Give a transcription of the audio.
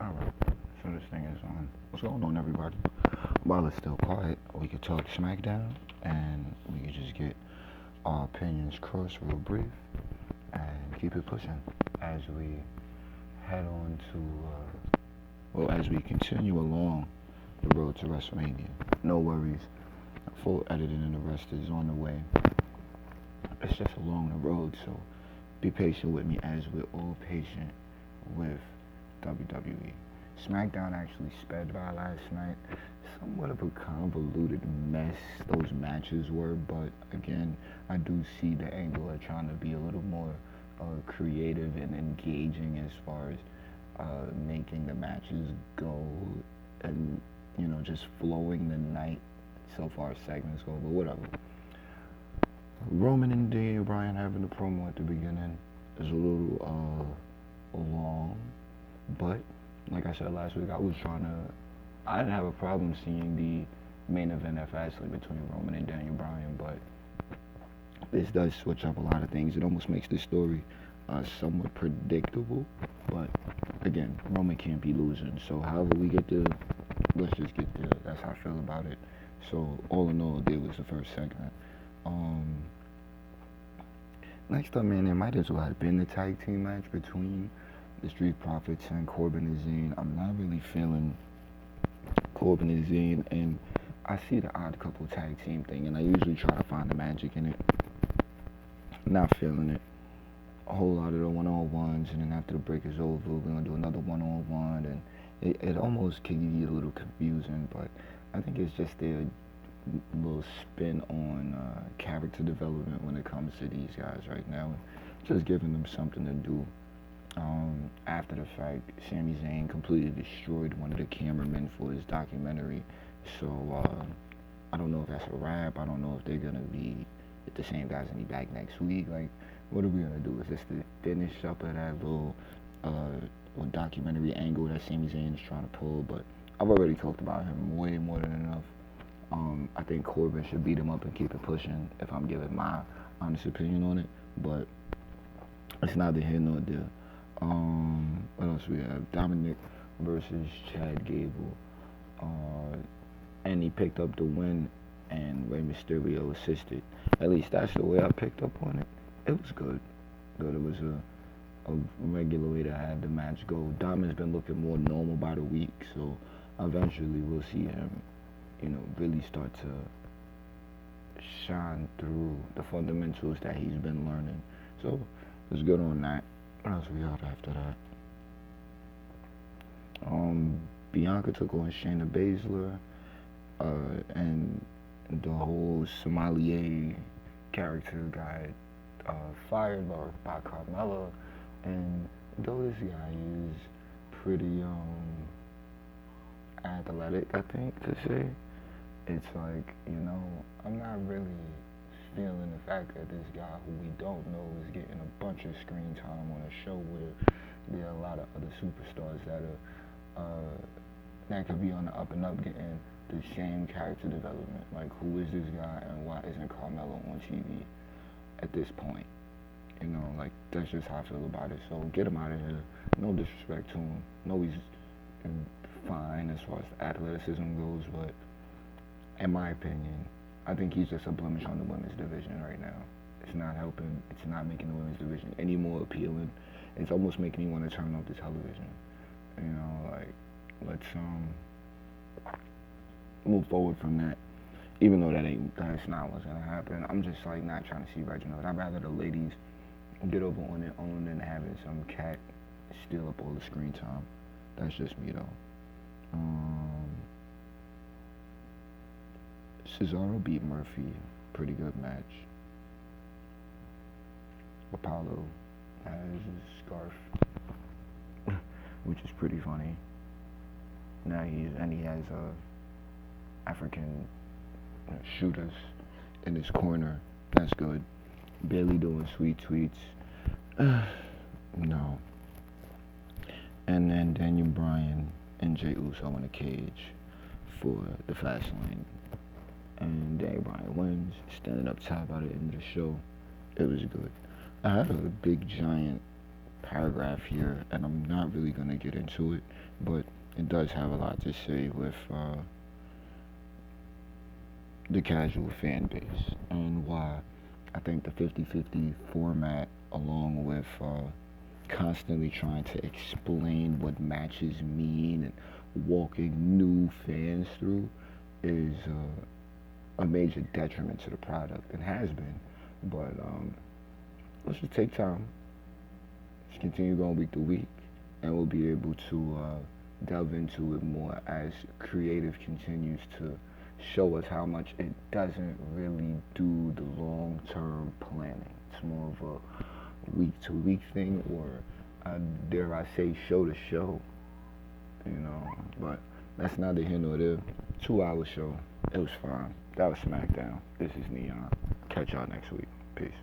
Alright, so this thing is on. What's going on, everybody? While it's still quiet, we could talk SmackDown and we could just get our opinions crossed real brief and keep it pushing as we head on to, as we continue along the road to WrestleMania. No worries, full editing and the rest is on the way. It's just along the road, so be patient with me as we're all patient with WWE. SmackDown actually sped by last night. Somewhat of a convoluted mess those matches were, but again, I do see the angle of trying to be a little more creative and engaging as far as making the matches go and, just flowing the night so far as segments go, but whatever. Roman and Daniel Bryan having the promo at the beginning is a little long, but like I said last week, I didn't have a problem seeing the main event at Fastlane between Roman and Daniel Bryan, but this does switch up a lot of things. It almost makes the story somewhat predictable, but again, Roman can't be losing, so however we get there, let's just get there. That's how I feel about it. So all in all, it was the first segment. Next up, man, it might as well have been the tag team match between the Street Profits and Corbin and Zayn. I'm not really feeling Corbin and Zayn, and I see the odd couple tag team thing, and I usually try to find the magic in it. Not feeling it. A whole lot of the one-on-ones, and then after the break is over, we're going to do another one-on-one, and it almost can get a little confusing, but I think it's just their little spin on character development when it comes to these guys right now. Just giving them something to do. After the fact, Sami Zayn completely destroyed one of the cameramen for his documentary. So I don't know if that's a wrap. I don't know if they're gonna be if the same guys gonna be back next week. Like, what are we gonna do? Is this the finish up of that little documentary angle that Sami Zayn is trying to pull? But I've already talked about him way more than enough. I think Corbin should beat him up and keep it pushing, if I'm giving my honest opinion on it. But it's neither here nor there. What else we have? Dominic versus Chad Gable. And he picked up the win, and Rey Mysterio assisted. At least that's the way I picked up on it. It was good. Good. It was a regular way to have the match go. Dominic's been looking more normal by the week, so eventually we'll see him, really start to shine through the fundamentals that he's been learning. So it's good on that. What else we got after that? Bianca took on Shayna Baszler, and the whole sommelier character got fired by Carmella. And though this guy is pretty athletic, I think to say, it's like, I'm not really feeling the fact that this guy who we don't know is getting a bunch of screen time on a show where there are a lot of other superstars that could be on the up and up getting the same character development. Like, who is this guy and why isn't Carmelo on TV at this point? Like, that's just how I feel about it. So get him out of here. No disrespect to him. No, he's fine as far as the athleticism goes, but in my opinion, I think he's just a blemish on the women's division right now. It's not helping. It's not making the women's division any more appealing. It's almost making me want to turn off the television. Let's move forward from that. Even though that's not what's gonna happen. I'm just not trying to see Reginald. I'd rather the ladies get over on their own than having some cat steal up all the screen time. That's just me though. Cesaro beat Murphy. Pretty good match. Apollo has his scarf, which is pretty funny. Now he has African shooters in his corner. That's good. Bailey doing sweet tweets. No. And then Daniel Bryan and Jey Uso in a cage for the Fastlane. And Daniel Bryan wins, standing up top by the end of the show. It was good. I had a big giant paragraph here, and I'm not really gonna get into it, but it does have a lot to say with the casual fan base and why I think the 50-50 format, along with constantly trying to explain what matches mean and walking new fans through, is a major detriment to the product and has been. But let's just take time. Let's continue going week to week, and we'll be able to delve into it more as creative continues to show us how much it doesn't really do the long term planning. It's more of a week to week thing, or dare I say, show to show, you know. But that's neither here nor there. 2 hour show. It was fine. That was SmackDown. This is Neon. Catch y'all next week. Peace.